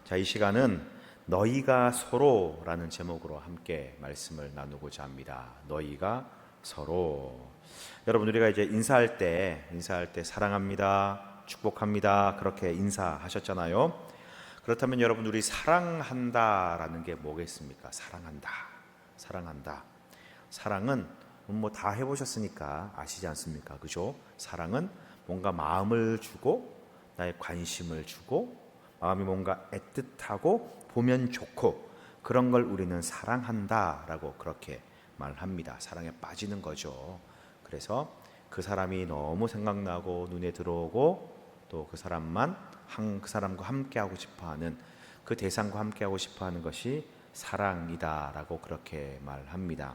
자, 이 시간은 너희가 서로라는 제목으로 함께 말씀을 나누고자 합니다. 너희가 서로. 여러분, 우리가 이제 인사할 때 사랑합니다, 축복합니다, 그렇게 인사하셨잖아요. 그렇다면 여러분, 우리 사랑한다라는 게 뭐겠습니까? 사랑한다. 사랑은 뭐 다 해보셨으니까 아시지 않습니까? 그죠? 사랑은 뭔가 마음을 주고 나의 관심을 주고 마음이 뭔가 애틋하고 보면 좋고 그런 걸 우리는 사랑한다라고 그렇게 말합니다. 사랑에 빠지는 거죠. 그래서 그 사람이 너무 생각나고 눈에 들어오고 또 그 사람과 함께하고 싶어하는, 그 대상과 함께하고 싶어하는 것이 사랑이다라고 그렇게 말합니다.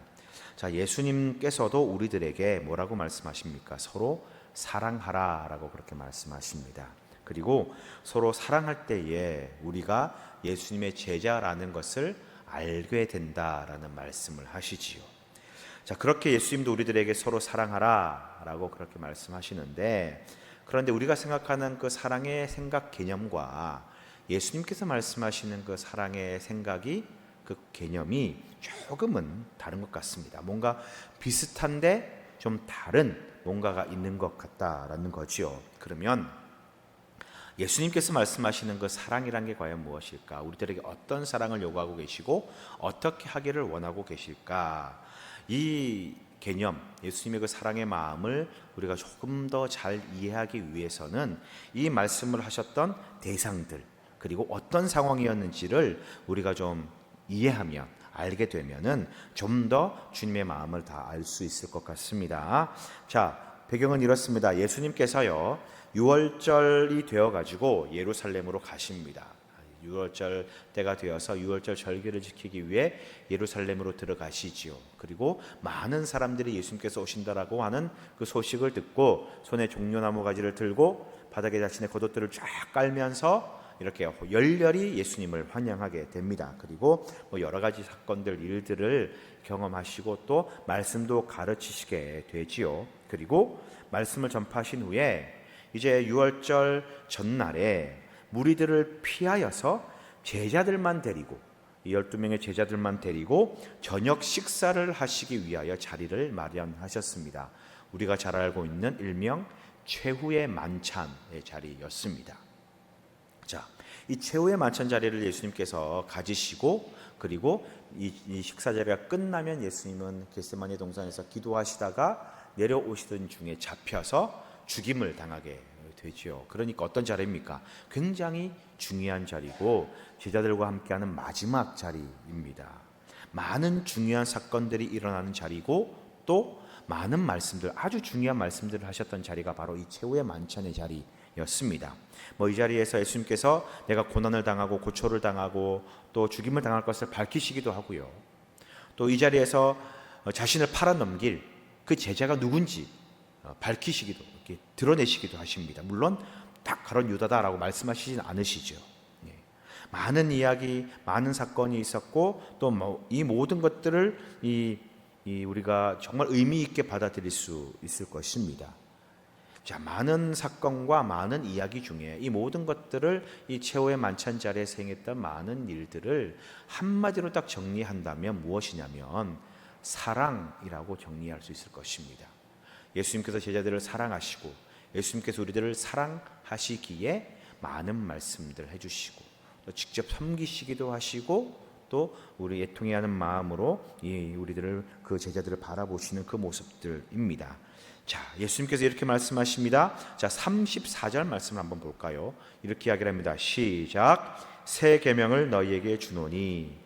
자, 예수님께서도 우리들에게 뭐라고 말씀하십니까? 서로 사랑하라라고 그렇게 말씀하십니다. 그리고 서로 사랑할 때에 우리가 예수님의 제자라는 것을 알게 된다라는 말씀을 하시지요. 자, 그렇게 예수님도 우리들에게 서로 사랑하라라고 그렇게 말씀하시는데, 그런데 우리가 생각하는 그 사랑의 생각 개념과 예수님께서 말씀하시는 그 사랑의 생각이, 그 개념이 조금은 다른 것 같습니다. 뭔가 비슷한데 좀 다른 뭔가가 있는 것 같다라는 거지요. 그러면 예수님께서 말씀하시는 그 사랑이란 게 과연 무엇일까? 우리들에게 어떤 사랑을 요구하고 계시고 어떻게 하기를 원하고 계실까? 이 개념, 예수님의 그 사랑의 마음을 우리가 조금 더 잘 이해하기 위해서는 이 말씀을 하셨던 대상들, 그리고 어떤 상황이었는지를 우리가 좀 이해하면, 알게 되면은 좀 더 주님의 마음을 다 알 수 있을 것 같습니다. 자, 배경은 이렇습니다. 예수님께서요, 유월절이 되어가지고 예루살렘으로 가십니다. 유월절 때가 되어서 유월절 절기를 지키기 위해 예루살렘으로 들어가시지요. 그리고 많은 사람들이 예수님께서 오신다라고 하는 그 소식을 듣고 손에 종려나무 가지를 들고 바닥에 자신의 겉옷들을 쫙 깔면서 이렇게 열렬히 예수님을 환영하게 됩니다. 그리고 여러 가지 사건들, 일들을 경험하시고 또 말씀도 가르치시게 되지요. 그리고 말씀을 전파하신 후에 이제 유월절 전날에 무리들을 피하여서 제자들만 데리고, 12명의 제자들만 데리고 저녁 식사를 하시기 위하여 자리를 마련하셨습니다. 우리가 잘 알고 있는 일명 최후의 만찬의 자리였습니다. 자, 이 최후의 만찬 자리를 예수님께서 가지시고, 그리고 이 식사 자리가 끝나면 예수님은 겟세마네 동산에서 기도하시다가 내려오시던 중에 잡혀서 죽임을 당하게 되죠. 그러니까 어떤 자리입니까? 굉장히 중요한 자리고 제자들과 함께하는 마지막 자리입니다. 많은 중요한 사건들이 일어나는 자리고 또 많은 말씀들, 아주 중요한 말씀들을 하셨던 자리가 바로 이 최후의 만찬의 자리였습니다. 이 자리에서 예수님께서 내가 고난을 당하고 고초를 당하고 또 죽임을 당할 것을 밝히시기도 하고요. 또 이 자리에서 자신을 팔아넘길 그 제자가 누군지 밝히시기도, 이렇게 드러내시기도 하십니다. 물론 딱 그런 유다다라고 말씀하시진 않으시죠. 많은 이야기, 많은 사건이 있었고 또 이 모든 것들을 우리가 정말 의미 있게 받아들일 수 있을 것입니다. 자, 많은 사건과 많은 이야기 중에 이 모든 것들을, 이 최후의 만찬 자리에서 행했던 많은 일들을 한마디로 딱 정리한다면 무엇이냐면 사랑이라고 정리할 수 있을 것입니다. 예수님께서 제자들을 사랑하시고 예수님께서 우리들을 사랑하시기에 많은 말씀들 해주시고 또 직접 섬기시기도 하시고 또 우리 애통해하는 마음으로 우리들을, 그 제자들을 바라보시는 그 모습들입니다. 자, 예수님께서 이렇게 말씀하십니다. 자, 34절 말씀을 한번 볼까요? 이렇게 이야기를 합니다. 시작. 새 계명을 너희에게 주노니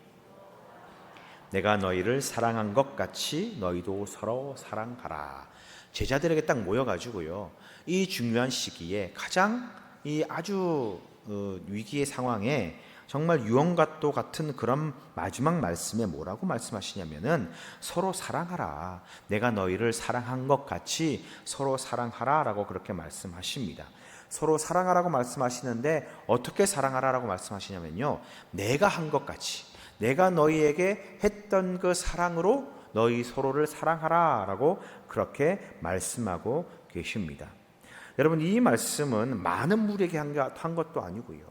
내가 너희를 사랑한 것 같이 너희도 서로 사랑하라. 제자들에게 딱 모여가지고요, 이 중요한 시기에 가장 이 아주 위기의 상황에 정말 유언과도 같은 그런 마지막 말씀에 뭐라고 말씀하시냐면은 서로 사랑하라. 내가 너희를 사랑한 것 같이 서로 사랑하라 라고 그렇게 말씀하십니다. 서로 사랑하라고 말씀하시는데 어떻게 사랑하라라고 말씀하시냐면요, 내가 한 것 같이, 내가 너희에게 했던 그 사랑으로 너희 서로를 사랑하라 라고 그렇게 말씀하고 계십니다. 여러분, 이 말씀은 많은 무리에게 한 것도 아니고요,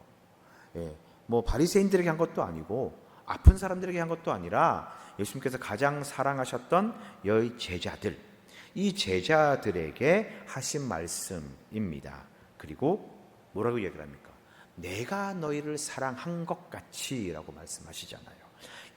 뭐 바리새인들에게 한 것도 아니고 아픈 사람들에게 한 것도 아니라 예수님께서 가장 사랑하셨던 여의 제자들, 이 제자들에게 하신 말씀입니다. 그리고 뭐라고 얘기를 합니까? 내가 너희를 사랑한 것 같이 라고 말씀하시잖아요.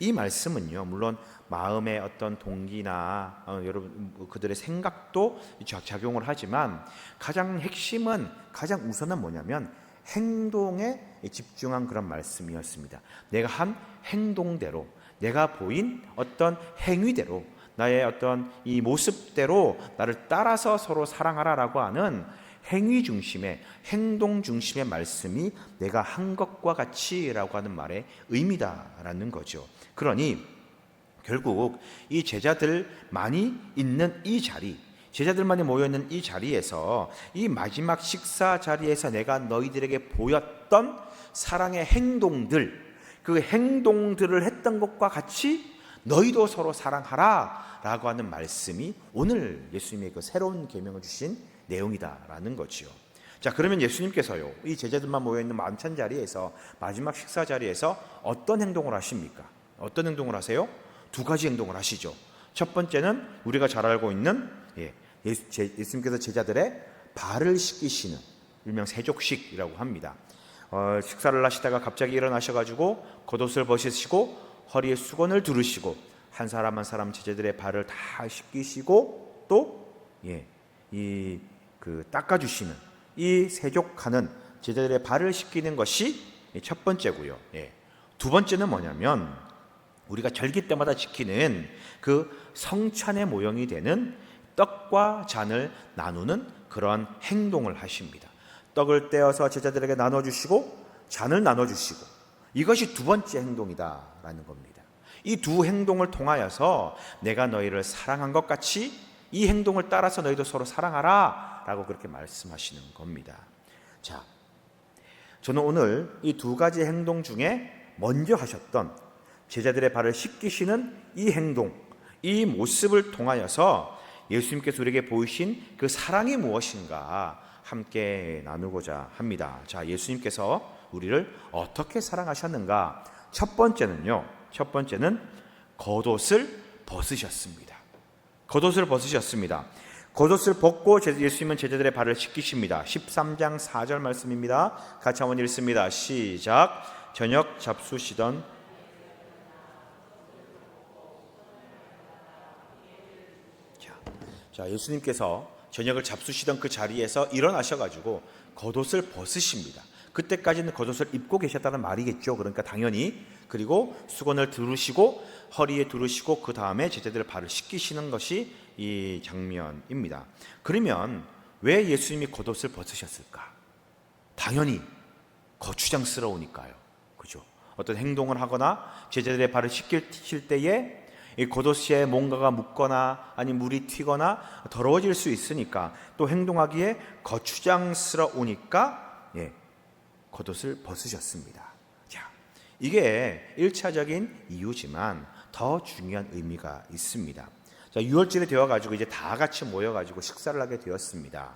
이 말씀은요, 물론 마음의 어떤 동기나 여러분 그들의 생각도 작용을 하지만 가장 핵심은, 가장 우선은 뭐냐면 행동에 집중한 그런 말씀이었습니다. 내가 한 행동대로, 내가 보인 어떤 행위대로, 나의 어떤 이 모습대로 나를 따라서 서로 사랑하라라고 하는 행위 중심의, 행동 중심의 말씀이 내가 한 것과 같이라고 하는 말의 의미다라는 거죠. 그러니 결국 이 제자들만이 있는 이 자리, 제자들만이 모여있는 이 자리에서, 이 마지막 식사 자리에서 내가 너희들에게 보였던 사랑의 행동들, 그 행동들을 했던 것과 같이 너희도 서로 사랑하라 라고 하는 말씀이 오늘 예수님의 그 새로운 계명을 주신 내용이다라는 거지요. 자, 그러면 예수님께서요, 이 제자들만 모여있는 만찬 자리에서, 마지막 식사 자리에서 어떤 행동을 하십니까? 어떤 행동을 하세요? 두 가지 행동을 하시죠. 첫 번째는 우리가 잘 알고 있는 예수님께서 제자들의 발을 씻기시는 일명 세족식이라고 합니다. 식사를 하시다가 갑자기 일어나셔가지고 겉옷을 벗으시고 허리에 수건을 두르시고 한 사람 한 사람 제자들의 발을 다 씻기시고 또 닦아주시는, 이 세족하는, 제자들의 발을 씻기는 것이 첫 번째고요. 두 번째는 뭐냐면 우리가 절기 때마다 지키는 그 성찬의 모형이 되는 떡과 잔을 나누는 그런 행동을 하십니다. 떡을 떼어서 제자들에게 나눠주시고 잔을 나눠주시고, 이것이 두 번째 행동이다라는 겁니다. 이 두 행동을 통하여서 내가 너희를 사랑한 것 같이 이 행동을 따라서 너희도 서로 사랑하라 라고 그렇게 말씀하시는 겁니다. 자, 저는 오늘 이 두 가지 행동 중에 먼저 하셨던 제자들의 발을 씻기시는 이 행동, 이 모습을 통하여서 예수님께서 우리에게 보이신 그 사랑이 무엇인가 함께 나누고자 합니다. 자, 예수님께서 우리를 어떻게 사랑하셨는가? 첫 번째는 겉옷을 벗으셨습니다. 겉옷을 벗으셨습니다. 겉옷을 벗고 예수님은 제자들의 발을 씻기십니다. 13장 4절 말씀입니다. 같이 한번 읽습니다. 시작. 저녁 잡수시던 자, 예수님께서 저녁을 잡수시던 그 자리에서 일어나셔가지고 겉옷을 벗으십니다. 그때까지는 겉옷을 입고 계셨다는 말이겠죠. 그러니까 당연히. 그리고 수건을 두르시고 허리에 두르시고 그 다음에 제자들의 발을 씻기시는 것이 이 장면입니다. 그러면 왜 예수님이 겉옷을 벗으셨을까? 당연히 거추장스러우니까요. 그죠? 어떤 행동을 하거나 제자들의 발을 씻기실 때에 이 겉옷에 뭔가가 묻거나 아니 물이 튀거나 더러워질 수 있으니까, 또 행동하기에 거추장스러우니까 겉옷을 벗으셨습니다. 자, 이게 1차적인 이유지만 더 중요한 의미가 있습니다. 자, 유월절이 되어가지고 이제 다 같이 모여가지고 식사를 하게 되었습니다.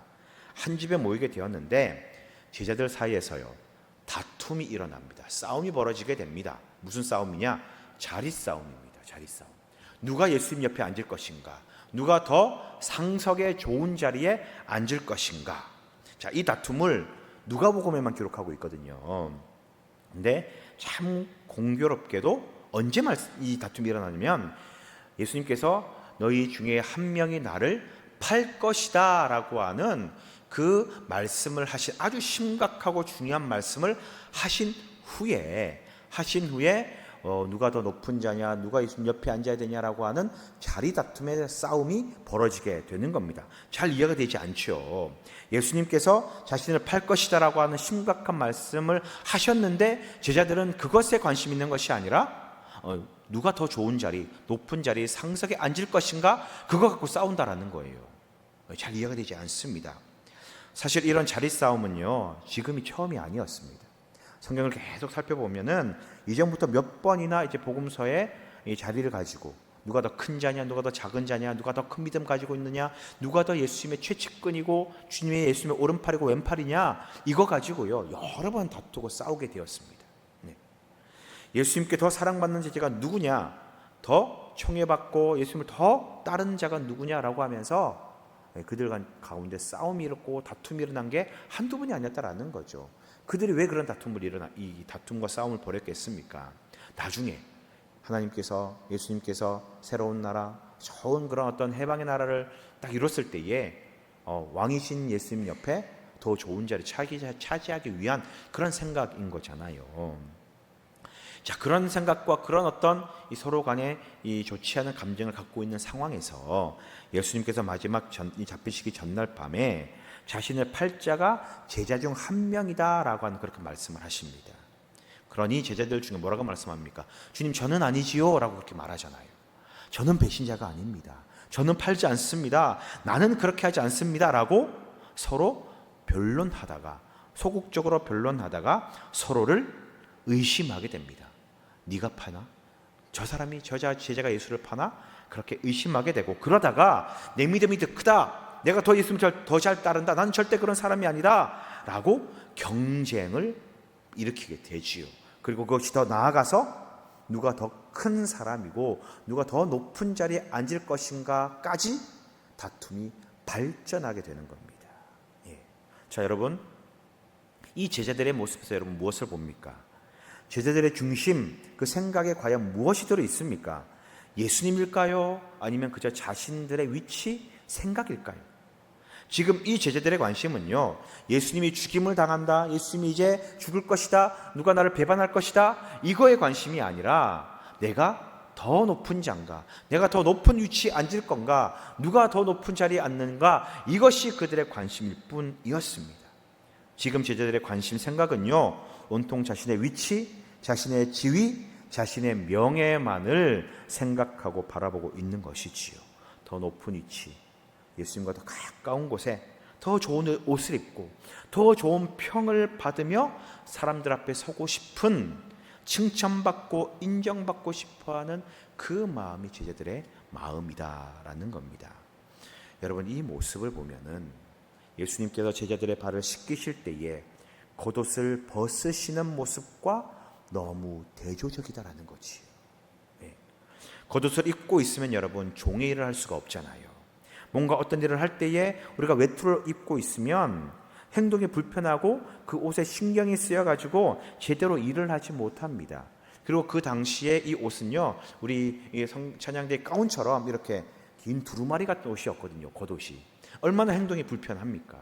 한 집에 모이게 되었는데 제자들 사이에서요, 다툼이 일어납니다. 싸움이 벌어지게 됩니다. 무슨 싸움이냐? 자리 싸움입니다. 자리 싸움. 누가 예수님 옆에 앉을 것인가? 누가 더 상석의 좋은 자리에 앉을 것인가? 자, 이 다툼을 누가복음에만 기록하고 있거든요. 근데 참 공교롭게도 언제 이 다툼이 일어나냐면 예수님께서 너희 중에 한 명이 나를 팔 것이다 라고 하는 그 말씀을 하신, 아주 심각하고 중요한 말씀을 하신 후에 누가 더 높은 자냐, 누가 예수님 옆에 앉아야 되냐라고 하는 자리 다툼의 싸움이 벌어지게 되는 겁니다. 잘 이해가 되지 않죠. 예수님께서 자신을 팔 것이다라고 하는 심각한 말씀을 하셨는데 제자들은 그것에 관심 있는 것이 아니라 누가 더 좋은 자리, 높은 자리, 상석에 앉을 것인가, 그거 갖고 싸운다라는 거예요. 잘 이해가 되지 않습니다. 사실 이런 자리 싸움은요, 지금이 처음이 아니었습니다. 성경을 계속 살펴보면은 이전부터 몇 번이나 이제 복음서에 이 자리를 가지고 누가 더 큰 자냐, 누가 더 작은 자냐, 누가 더 큰 믿음 가지고 있느냐, 누가 더 예수님의 최측근이고 주님의 예수님의 오른팔이고 왼팔이냐, 이거 가지고요 여러 번 다투고 싸우게 되었습니다. 예수님께 더 사랑받는 제자가 누구냐, 더 총애받고 예수님을 더 따르는 자가 누구냐라고 하면서 그들 가운데 싸움이 일었고 다툼이 일어난 게 한두 번이 아니었다라는 거죠. 그들이 왜 그런 이 다툼과 싸움을 벌였겠습니까? 나중에 하나님께서, 예수님께서 새로운 나라, 좋은 그런 어떤 해방의 나라를 딱 이뤘을 때에 왕이신 예수님 옆에 더 좋은 자리 차지하기 위한 그런 생각인 거잖아요. 자, 그런 생각과 그런 어떤 이 서로 간에 이 좋지 않은 감정을 갖고 있는 상황에서 예수님께서 마지막 이 잡히시기 전날 밤에 자신의 팔자가 제자 중 한 명이다라고 하는 그렇게 말씀을 하십니다. 그러니 제자들 중에 뭐라고 말씀합니까? 주님, 저는 아니지요 라고 그렇게 말하잖아요. 저는 배신자가 아닙니다. 저는 팔지 않습니다. 나는 그렇게 하지 않습니다 라고 서로 변론하다가, 소극적으로 변론하다가 서로를 의심하게 됩니다. 네가 파나? 저 사람이, 저 제자가 예수를 파나? 그렇게 의심하게 되고, 그러다가 내 믿음이 더 크다, 내가 더 예수님을 더 잘 따른다, 나는 절대 그런 사람이 아니다 라고 경쟁을 일으키게 되지요. 그리고 그것이 더 나아가서 누가 더 큰 사람이고 누가 더 높은 자리에 앉을 것인가까지 다툼이 발전하게 되는 겁니다. 자, 여러분, 이 제자들의 모습에서 여러분 무엇을 봅니까? 제자들의 중심, 그 생각에 과연 무엇이 들어 있습니까? 예수님일까요? 아니면 그저 자신들의 위치, 생각일까요? 지금 이 제자들의 관심은요, 예수님이 죽임을 당한다, 예수님이 이제 죽을 것이다, 누가 나를 배반할 것이다, 이거에 관심이 아니라 내가 더 높은 자인가, 내가 더 높은 위치에 앉을 건가, 누가 더 높은 자리에 앉는가, 이것이 그들의 관심일 뿐이었습니다. 지금 제자들의 관심, 생각은요, 온통 자신의 위치, 자신의 지위, 자신의 명예만을 생각하고 바라보고 있는 것이지요. 더 높은 위치, 예수님과 더 가까운 곳에 더 좋은 옷을 입고 더 좋은 평을 받으며 사람들 앞에 서고 싶은, 칭찬받고 인정받고 싶어하는 그 마음이 제자들의 마음이다라는 겁니다. 여러분, 이 모습을 보면은 예수님께서 제자들의 발을 씻기실 때에 겉옷을 벗으시는 모습과 너무 대조적이다라는 거지요. 겉옷을 입고 있으면 여러분 종의 일을 할 수가 없잖아요. 뭔가 어떤 일을 할 때에 우리가 외투를 입고 있으면 행동이 불편하고 그 옷에 신경이 쓰여가지고 제대로 일을 하지 못합니다. 그리고 그 당시에 이 옷은요, 우리 찬양대 가운처럼 이렇게 긴 두루마리 같은 옷이었거든요. 겉옷이 얼마나 행동이 불편합니까?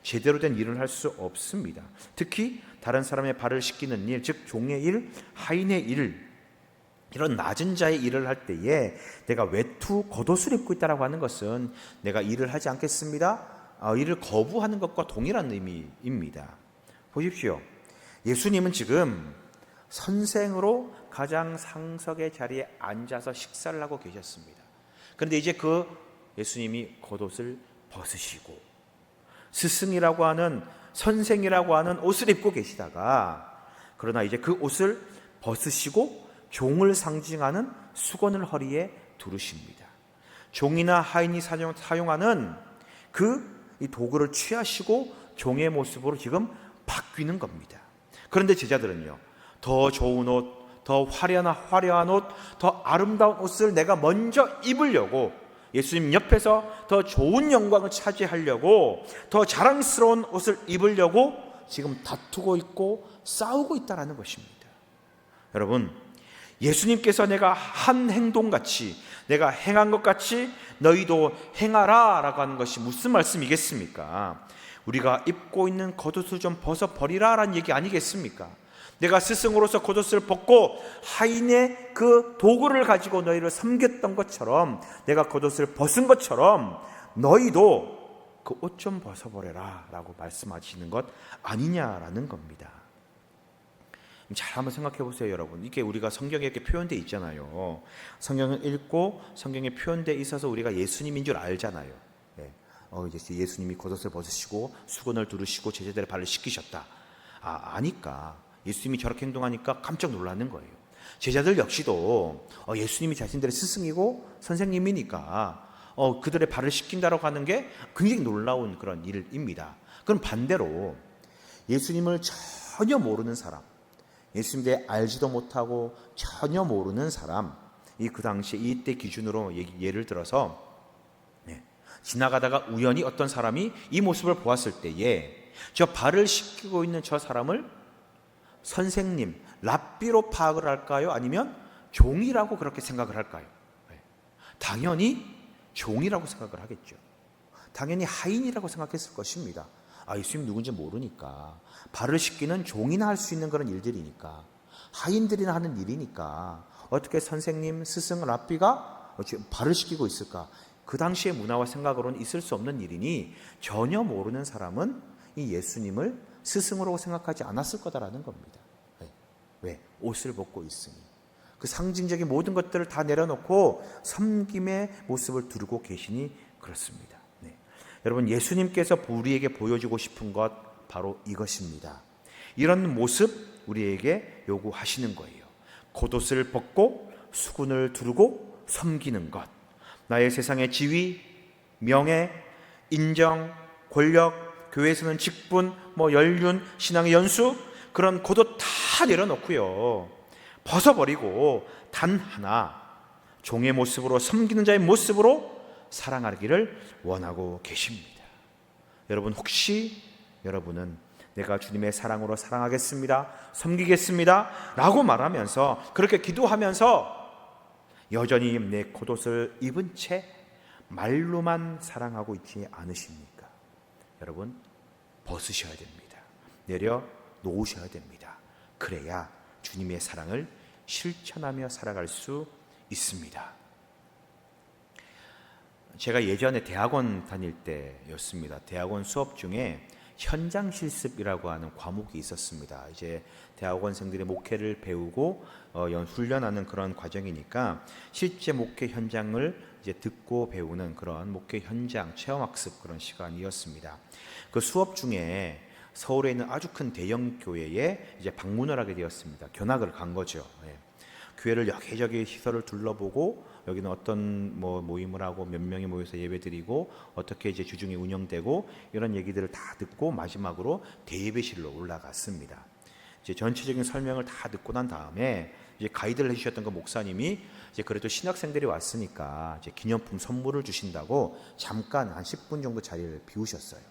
제대로 된 일을 할 수 없습니다. 특히 다른 사람의 발을 씻기는 일, 즉 종의 일, 하인의 일, 이런 낮은 자의 일을 할 때에 내가 외투 겉옷을 입고 있다라고 하는 것은 내가 일을 하지 않겠습니다, 일을 거부하는 것과 동일한 의미입니다. 보십시오. 예수님은 지금 선생으로 가장 상석의 자리에 앉아서 식사를 하고 계셨습니다. 그런데 이제 그 예수님이 겉옷을 벗으시고 스승이라고 하는, 선생이라고 하는 옷을 입고 계시다가, 그러나 이제 그 옷을 벗으시고 종을 상징하는 수건을 허리에 두르십니다. 종이나 하인이 사용하는 이 도구를 취하시고 종의 모습으로 지금 바뀌는 겁니다. 그런데 제자들은요, 더 좋은 옷, 더 화려한 옷, 더 아름다운 옷을 내가 먼저 입으려고, 예수님 옆에서 더 좋은 영광을 차지하려고, 더 자랑스러운 옷을 입으려고 지금 다투고 있고 싸우고 있다는 것입니다. 여러분, 예수님께서 내가 한 행동같이, 내가 행한 것 같이 너희도 행하라 라고 하는 것이 무슨 말씀이겠습니까? 우리가 입고 있는 겉옷을 좀 벗어버리라 라는 얘기 아니겠습니까? 내가 스승으로서 겉옷을 벗고 하인의 그 도구를 가지고 너희를 섬겼던 것처럼, 내가 겉옷을 벗은 것처럼 너희도 그 옷 좀 벗어버려라 라고 말씀하시는 것 아니냐라는 겁니다. 잘 한번 생각해 보세요, 여러분. 이게 우리가 성경에 이렇게 표현되어 있잖아요. 성경을 읽고 성경에 표현되어 있어서 우리가 예수님인 줄 알잖아요. 이제 예수님이 겉옷을 벗으시고 수건을 두르시고 제자들의 발을 씻기셨다. 아니까 예수님이 저렇게 행동하니까 깜짝 놀라는 거예요. 제자들 역시도 예수님이 자신들의 스승이고 선생님이니까 그들의 발을 씻긴다라고 하는 게 굉장히 놀라운 그런 일입니다. 그럼 반대로 예수님을 전혀 모르는 사람, 예수님 대해 알지도 못하고 전혀 모르는 사람, 그 당시에 이때 기준으로 예를 들어서 지나가다가 우연히 어떤 사람이 이 모습을 보았을 때에 저 발을 씻기고 있는 저 사람을 선생님, 랍비로 파악을 할까요? 아니면 종이라고 그렇게 생각을 할까요? 당연히 종이라고 생각을 하겠죠. 당연히 하인이라고 생각했을 것입니다. 예수님 누군지 모르니까, 발을 씻기는 종이나 할 수 있는 그런 일들이니까, 하인들이나 하는 일이니까 어떻게 선생님, 스승, 랍비가 발을 씻기고 있을까? 그 당시의 문화와 생각으로는 있을 수 없는 일이니 전혀 모르는 사람은 이 예수님을 스승으로 생각하지 않았을 거다라는 겁니다. 왜? 옷을 벗고 있으니. 그 상징적인 모든 것들을 다 내려놓고 섬김의 모습을 두르고 계시니 그렇습니다. 여러분, 예수님께서 우리에게 보여주고 싶은 것 바로 이것입니다. 이런 모습 우리에게 요구하시는 거예요. 겉옷을 벗고 수군을 두르고 섬기는 것. 나의 세상의 지위, 명예, 인정, 권력, 교회에서는 직분, 연륜, 신앙의 연수, 그런 겉옷 다 내려놓고요, 벗어버리고 단 하나 종의 모습으로, 섬기는 자의 모습으로 사랑하기를 원하고 계십니다. 여러분, 혹시 여러분은 내가 주님의 사랑으로 사랑하겠습니다, 섬기겠습니다 라고 말하면서, 그렇게 기도하면서 여전히 내 겉옷을 입은 채 말로만 사랑하고 있지 않으십니까? 여러분, 벗으셔야 됩니다. 내려놓으셔야 됩니다. 그래야 주님의 사랑을 실천하며 살아갈 수 있습니다. 제가 예전에 대학원 다닐 때였습니다. 대학원 수업 중에 현장 실습이라고 하는 과목이 있었습니다. 이제 대학원생들이 목회를 배우고 훈련하는 그런 과정이니까 실제 목회 현장을 이제 듣고 배우는 그런 목회 현장 체험학습 그런 시간이었습니다. 그 수업 중에 서울에 있는 아주 큰 대형 교회에 이제 방문을 하게 되었습니다. 견학을 간 거죠. 교회를 여기저기 시설을 둘러보고, 여기는 어떤 모임을 하고 몇 명이 모여서 예배드리고 어떻게 이제 주중에 운영되고, 이런 얘기들을 다 듣고 마지막으로 대예배실로 올라갔습니다. 이제 전체적인 설명을 다 듣고 난 다음에 이제 가이드를 해주셨던 그 목사님이 이제 그래도 신학생들이 왔으니까 이제 기념품 선물을 주신다고 잠깐 한 10분 정도 자리를 비우셨어요.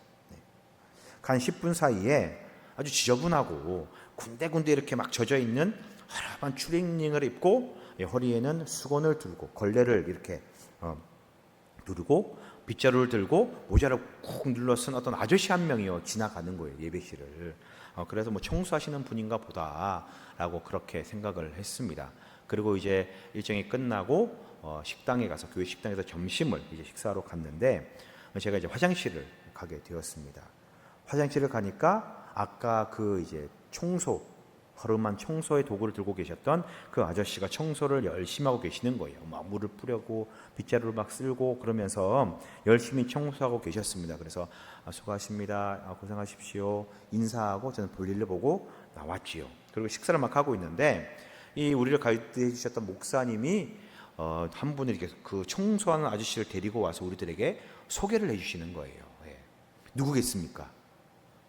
한 10분 사이에 아주 지저분하고 군데군데 이렇게 막 젖어 있는 허름한 추리닝을 입고 허리에는 수건을 들고 걸레를 이렇게 누르고 빗자루를 들고 모자를 꾹 눌러 쓴 어떤 아저씨 한 명이요 지나가는 거예요, 예배실을. 그래서 청소하시는 분인가 보다라고 그렇게 생각을 했습니다. 그리고 이제 일정이 끝나고 식당에 가서, 교회 식당에서 점심을 이제 식사하러 갔는데, 제가 이제 화장실을 가게 되었습니다. 화장실을 가니까 아까 그 이제 허름한 청소의 도구를 들고 계셨던 그 아저씨가 청소를 열심히 하고 계시는 거예요. 막 물을 뿌려고 빗자루를 막 쓸고 그러면서 열심히 청소하고 계셨습니다. 그래서 수고하십니다, 고생하십시오 인사하고 저는 볼일을 보고 나왔지요. 그리고 식사를 막 하고 있는데 이 우리를 가이드해 주셨던 목사님이 한 분을 이렇게 그 청소하는 아저씨를 데리고 와서 우리들에게 소개를 해주시는 거예요. 누구겠습니까?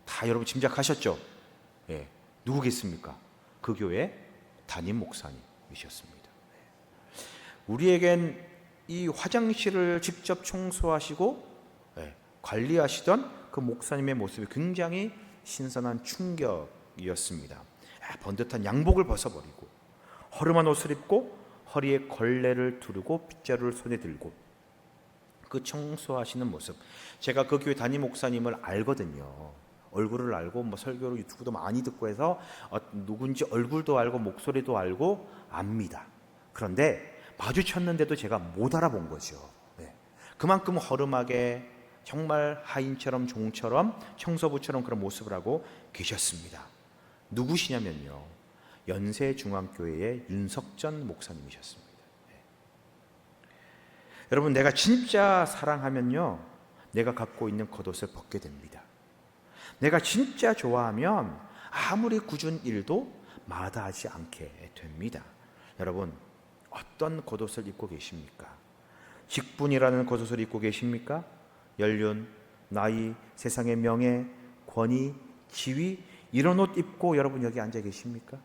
다 여러분 짐작하셨죠? 누구겠습니까? 그 교회 담임 목사님이셨습니다. 우리에겐 이 화장실을 직접 청소하시고 관리하시던 그 목사님의 모습이 굉장히 신선한 충격이었습니다. 번듯한 양복을 벗어버리고 허름한 옷을 입고 허리에 걸레를 두르고 빗자루를 손에 들고 그 청소하시는 모습, 제가 그 교회 담임 목사님을 알거든요. 얼굴을 알고 설교로 유튜브도 많이 듣고 해서 누군지 얼굴도 알고 목소리도 알고 압니다. 그런데 마주쳤는데도 제가 못 알아본 거죠. 그만큼 허름하게 정말 하인처럼 종처럼 청소부처럼 그런 모습을 하고 계셨습니다. 누구시냐면요, 연세중앙교회의 윤석전 목사님이셨습니다. 여러분, 내가 진짜 사랑하면요, 내가 갖고 있는 겉옷을 벗게 됩니다. 내가 진짜 좋아하면 아무리 굳은 일도 마다하지 않게 됩니다. 여러분, 어떤 겉옷을 입고 계십니까? 직분이라는 겉옷을 입고 계십니까? 연륜, 나이, 세상의 명예, 권위, 지위, 이런 옷 입고 여러분 여기 앉아 계십니까?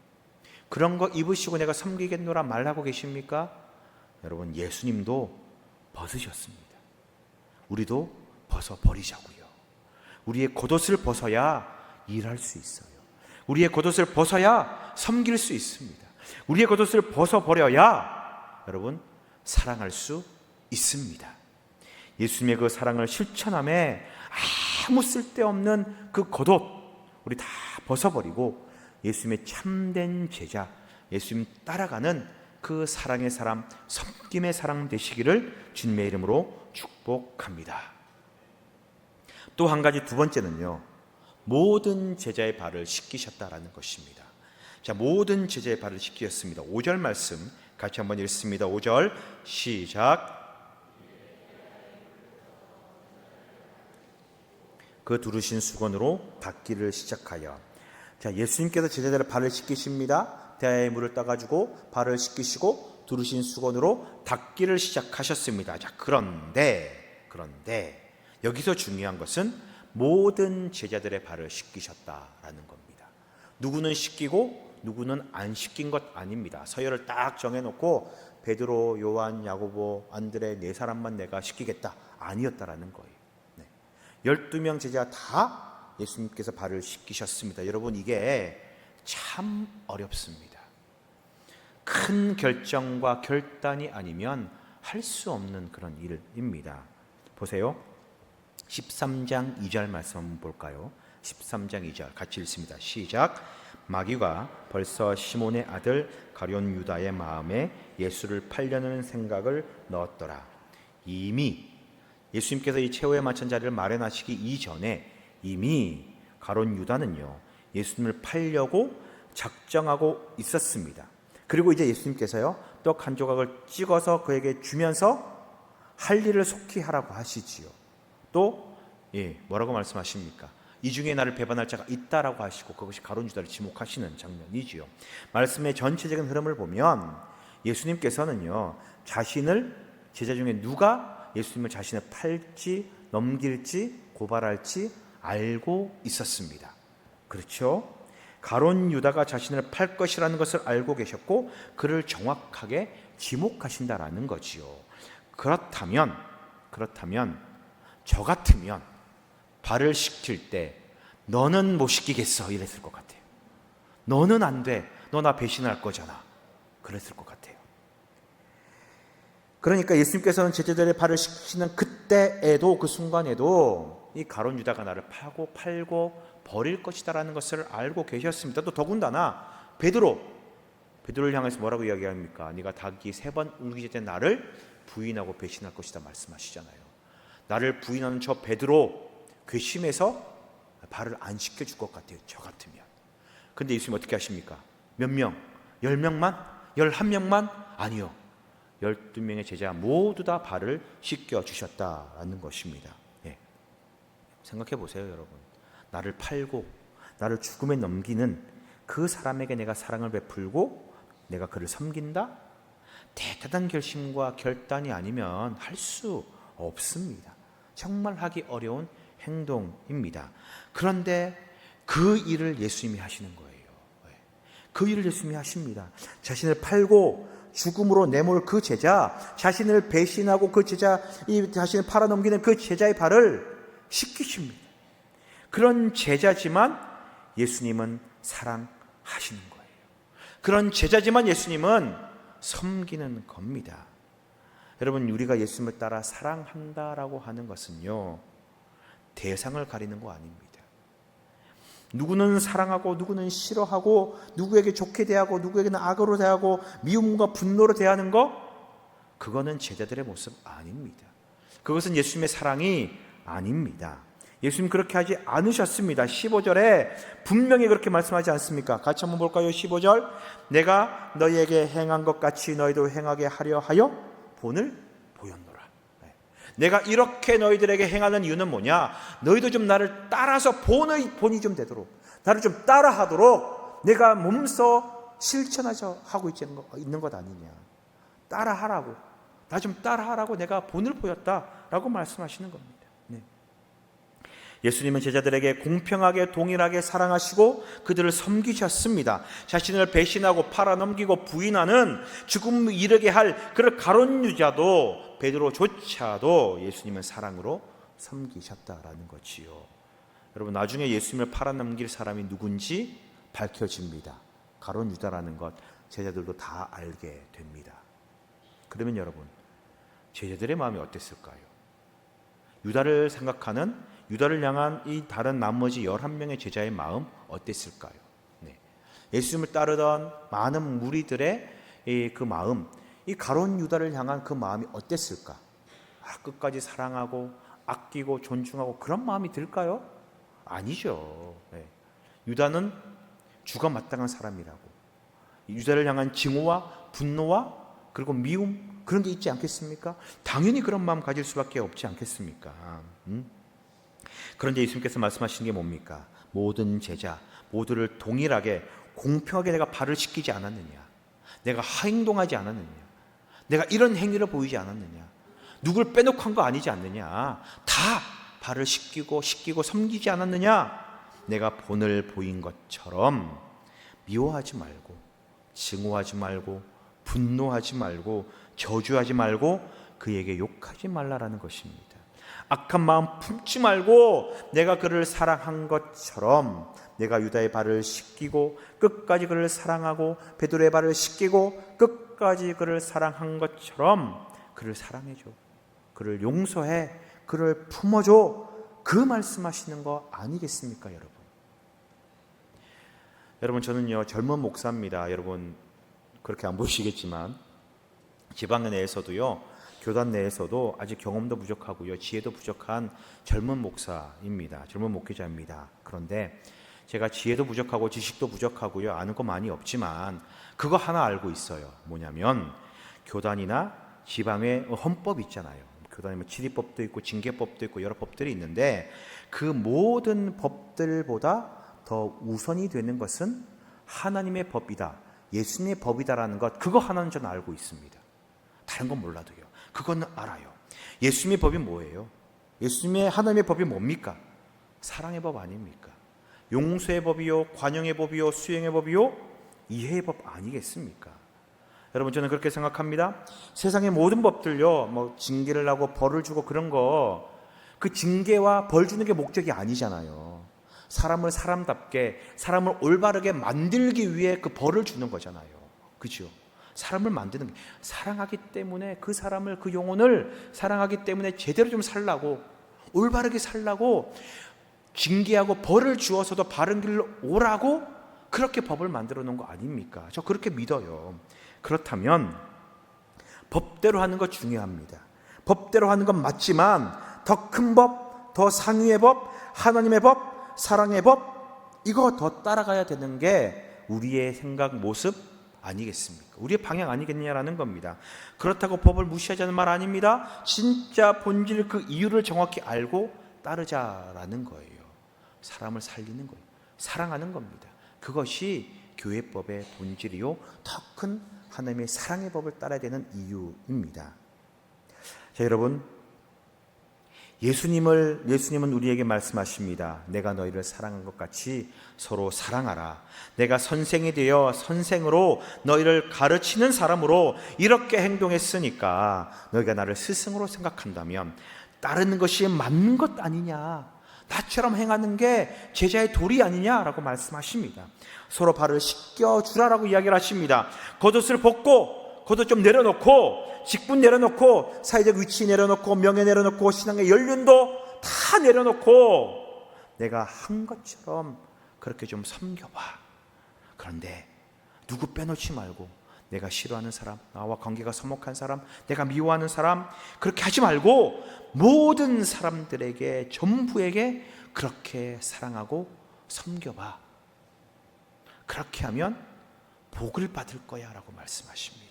그런 거 입으시고 내가 섬기겠노라 말하고 계십니까? 여러분, 예수님도 벗으셨습니다. 우리도 벗어버리자고요. 우리의 겉옷을 벗어야 일할 수 있어요. 우리의 겉옷을 벗어야 섬길 수 있습니다. 우리의 겉옷을 벗어버려야 여러분 사랑할 수 있습니다. 예수님의 그 사랑을 실천함에 아무 쓸데없는 그 겉옷 우리 다 벗어버리고 예수님의 참된 제자, 예수님 따라가는 그 사랑의 사람, 섬김의 사람 되시기를 주님의 이름으로 축복합니다. 또 한 가지, 두 번째는요, 모든 제자의 발을 씻기셨다라는 것입니다. 자, 모든 제자의 발을 씻기셨습니다. 5절 말씀 같이 한번 읽습니다. 5절 시작. 그 두르신 수건으로 닦기를 시작하여. 자, 예수님께서 제자들의 발을 씻기십니다. 대야에 물을 따가지고 발을 씻기시고 두르신 수건으로 닦기를 시작하셨습니다. 자, 그런데 여기서 중요한 것은 모든 제자들의 발을 씻기셨다라는 겁니다. 누구는 씻기고 누구는 안 씻긴 것 아닙니다. 서열을 딱 정해놓고 베드로, 요한, 야고보, 안드레 네 사람만 내가 씻기겠다 아니었다라는 거예요. 12명 제자 다 예수님께서 발을 씻기셨습니다. 여러분, 이게 참 어렵습니다. 큰 결정과 결단이 아니면 할 수 없는 그런 일입니다. 보세요. 13장 2절 말씀 한번 볼까요? 13장 2절 같이 읽습니다. 시작. 마귀가 벌써 시몬의 아들 가룟 유다의 마음에 예수를 팔려는 생각을 넣었더라. 이미 예수님께서 이 최후의 만찬 자리를 마련하시기 이전에 이미 가룟 유다는요, 예수님을 팔려고 작정하고 있었습니다. 그리고 이제 예수님께서요, 떡 한 조각을 찍어서 그에게 주면서 할 일을 속히 하라고 하시지요. 또 뭐라고 말씀하십니까? 이 중에 나를 배반할 자가 있다라고 하시고 그것이 가룟 유다를 지목하시는 장면이지요. 말씀의 전체적인 흐름을 보면 예수님께서는요, 자신을 제자 중에 누가 예수님을 자신을 팔지, 넘길지, 고발할지 알고 있었습니다. 그렇죠? 가룟 유다가 자신을 팔 것이라는 것을 알고 계셨고 그를 정확하게 지목하신다라는 거지요. 그렇다면 저 같으면 발을 씻길 때 너는 못 씻기겠어 이랬을 것 같아요. 너는 안 돼. 너 나 배신할 거잖아. 그랬을 것 같아요. 그러니까 예수님께서는 제자들의 발을 씻기시는 그때에도, 그 순간에도 이 가룟 유다가 나를 팔고 버릴 것이다라는 것을 알고 계셨습니다. 또 더군다나 베드로를 향해서 뭐라고 이야기합니까? 네가 닭이 3번 울기 전에 나를 부인하고 배신할 것이다 말씀하시잖아요. 나를 부인하는 저 베드로 괘씸해서 발을 안 씻겨줄 것 같아요. 저 같으면. 근데 예수님 어떻게 하십니까? 몇 명? 10명만? 11명만? 아니요. 12명의 제자 모두 다 발을 씻겨주셨다라는 것입니다. 생각해 보세요, 여러분. 나를 팔고 나를 죽음에 넘기는 그 사람에게 내가 사랑을 베풀고 내가 그를 섬긴다? 대단한 결심과 결단이 아니면 할 수 없습니다. 정말 하기 어려운 행동입니다. 그런데 그 일을 예수님이 하시는 거예요. 그 일을 예수님이 하십니다. 자신을 팔고 죽음으로 내몰 그 제자, 자신을 배신하고 그 제자, 자신을 팔아넘기는 그 제자의 발을 씻기십니다. 그런 제자지만 예수님은 사랑하시는 거예요. 그런 제자지만 예수님은 섬기는 겁니다. 여러분, 우리가 예수님을 따라 사랑한다라고 하는 것은요, 대상을 가리는 거 아닙니다. 누구는 사랑하고 누구는 싫어하고 누구에게 좋게 대하고 누구에게는 악으로 대하고 미움과 분노로 대하는 거, 그거는 제자들의 모습 아닙니다. 그것은 예수님의 사랑이 아닙니다. 예수님 그렇게 하지 않으셨습니다. 15절에 분명히 그렇게 말씀하지 않습니까? 같이 한번 볼까요? 15절. 내가 너희에게 행한 것 같이 너희도 행하게 하려 하여 본을 보였노라. 내가 이렇게 너희들에게 행하는 이유는 뭐냐? 너희도 좀 나를 따라서 본이 좀 되도록, 나를 좀 따라하도록 내가 몸소 실천하고 있는 것 아니냐. 따라하라고, 나 좀 따라하라고 내가 본을 보였다라고 말씀하시는 겁니다. 예수님은 제자들에게 공평하게 동일하게 사랑하시고 그들을 섬기셨습니다. 자신을 배신하고 팔아넘기고 부인하는 죽음 이르게 할 그를 가룟 유다도 베드로조차도 예수님은 사랑으로 섬기셨다라는 거지요. 여러분, 나중에 예수님을 팔아넘길 사람이 누군지 밝혀집니다. 가룟 유다라는 것 제자들도 다 알게 됩니다. 그러면 여러분, 제자들의 마음이 어땠을까요? 유다를 생각하는, 유다를 향한 이 다른 나머지 11명의 제자의 마음 어땠을까요? 네. 예수님을 따르던 많은 무리들의 그 마음, 이 가룟 유다를 향한 그 마음이 어땠을까? 끝까지 사랑하고 아끼고 존중하고 그런 마음이 들까요? 아니죠. 네. 유다는 주가 마땅한 사람이라고, 유다를 향한 증오와 분노와 그리고 미움, 그런 게 있지 않겠습니까? 당연히 그런 마음 가질 수밖에 없지 않겠습니까? 그런데 예수님께서 말씀하시는 게 뭡니까? 모든 제자 모두를 동일하게 공평하게 내가 발을 씻기지 않았느냐, 내가 행동하지 않았느냐, 내가 이런 행위를 보이지 않았느냐, 누굴 빼놓고 한 거 아니지 않느냐, 다 발을 씻기고 섬기지 않았느냐, 내가 본을 보인 것처럼 미워하지 말고 증오하지 말고 분노하지 말고 저주하지 말고 그에게 욕하지 말라라는 것입니다. 악한 마음 품지 말고 내가 그를 사랑한 것처럼 내가 유다의 발을 씻기고 끝까지 그를 사랑하고 베드로의 발을 씻기고 끝까지 그를 사랑한 것처럼 그를 사랑해줘, 그를 용서해, 그를 품어줘, 그 말씀하시는 거 아니겠습니까? 여러분, 저는요 젊은 목사입니다. 여러분 그렇게 안 보시겠지만 지방 내에서도요, 교단 내에서도 아직 경험도 부족하고요, 지혜도 부족한 젊은 목사입니다. 젊은 목회자입니다. 그런데 제가 지혜도 부족하고 지식도 부족하고요, 아는 거 많이 없지만 그거 하나 알고 있어요. 뭐냐면 교단이나 지방의 헌법 있잖아요. 교단이 치리법도 있고 징계법도 있고 여러 법들이 있는데 그 모든 법들보다 더 우선이 되는 것은 하나님의 법이다, 예수님의 법이다라는 것, 그거 하나는 저는 알고 있습니다. 다른 건 몰라도요, 그건 알아요. 예수님의 법이 뭐예요? 예수님의 하나님의 법이 뭡니까? 사랑의 법 아닙니까? 용서의 법이요, 관용의 법이요, 수행의 법이요, 이해의 법 아니겠습니까? 여러분, 저는 그렇게 생각합니다. 세상의 모든 법들요, 징계를 하고 벌을 주고 그런 거, 그 징계와 벌 주는 게 목적이 아니잖아요. 사람을 사람답게, 사람을 올바르게 만들기 위해 그 벌을 주는 거잖아요. 그죠? 사람을 만드는 게, 사랑하기 때문에 그 사람을, 그 영혼을 사랑하기 때문에 제대로 좀 살라고, 올바르게 살라고 징계하고 벌을 주어서도 바른 길로 오라고 그렇게 법을 만들어 놓은 거 아닙니까? 저 그렇게 믿어요. 그렇다면 법대로 하는 거 중요합니다. 법대로 하는 건 맞지만 더 큰 법, 더 상위의 법, 하나님의 법, 사랑의 법, 이거 더 따라가야 되는 게 우리의 생각, 모습 아니겠습니까? 우리의 방향 아니겠냐라는 겁니다. 그렇다고 법을 무시하자는 말 아닙니다. 진짜 본질, 그 이유를 정확히 알고 따르자라는 거예요. 사람을 살리는 거예요. 사랑하는 겁니다. 그것이 교회법의 본질이요, 더 큰 하나님의 사랑의 법을 따라야 되는 이유입니다. 자, 여러분, 예수님은 우리에게 말씀하십니다. 내가 너희를 사랑한 것 같이 서로 사랑하라. 내가 선생이 되어 선생으로 너희를 가르치는 사람으로 이렇게 행동했으니까 너희가 나를 스승으로 생각한다면 따르는 것이 맞는 것 아니냐, 나처럼 행하는 게 제자의 도리 아니냐라고 말씀하십니다. 서로 발을 씻겨주라라고 이야기를 하십니다. 겉옷을 벗고, 겉옷 좀 내려놓고, 직분 내려놓고, 사회적 위치 내려놓고, 명예 내려놓고, 신앙의 연륜도 다 내려놓고 내가 한 것처럼 그렇게 좀 섬겨봐. 그런데 누구 빼놓지 말고, 내가 싫어하는 사람, 나와 관계가 서먹한 사람, 내가 미워하는 사람, 그렇게 하지 말고 모든 사람들에게, 전부에게 그렇게 사랑하고 섬겨봐. 그렇게 하면 복을 받을 거야 라고 말씀하십니다.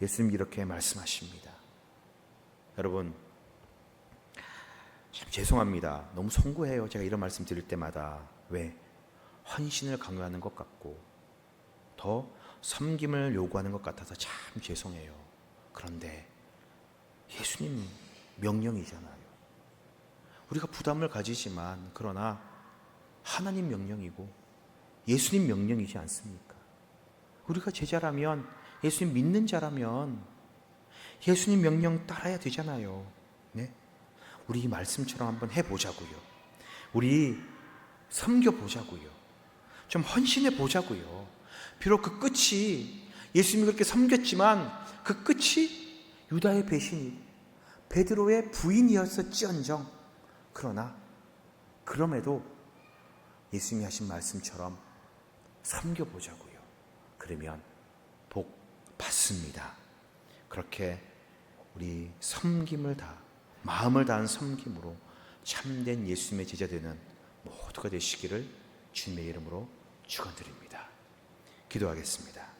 예수님 이렇게 말씀하십니다. 여러분, 참 죄송합니다. 너무 송구해요. 제가 이런 말씀 드릴 때마다. 왜? 헌신을 강요하는 것 같고 더 섬김을 요구하는 것 같아서 참 죄송해요. 그런데 예수님 명령이잖아요. 우리가 부담을 가지지만 그러나 하나님 명령이고 예수님 명령이지 않습니까? 우리가 제자라면, 예수님 믿는 자라면 예수님 명령 따라야 되잖아요. 네? 우리 이 말씀처럼 한번 해보자고요. 우리 섬겨보자고요. 좀 헌신해 보자고요. 비록 그 끝이, 예수님이 그렇게 섬겼지만 그 끝이 유다의 배신이 베드로의 부인이었을지언정, 그러나 그럼에도 예수님이 하신 말씀처럼 섬겨보자고요. 그러면 복 받습니다. 그렇게 우리 섬김을 다, 마음을 다한 섬김으로 참된 예수님의 제자 되는 모두가 되시기를 주님의 이름으로 축원드립니다. 기도하겠습니다.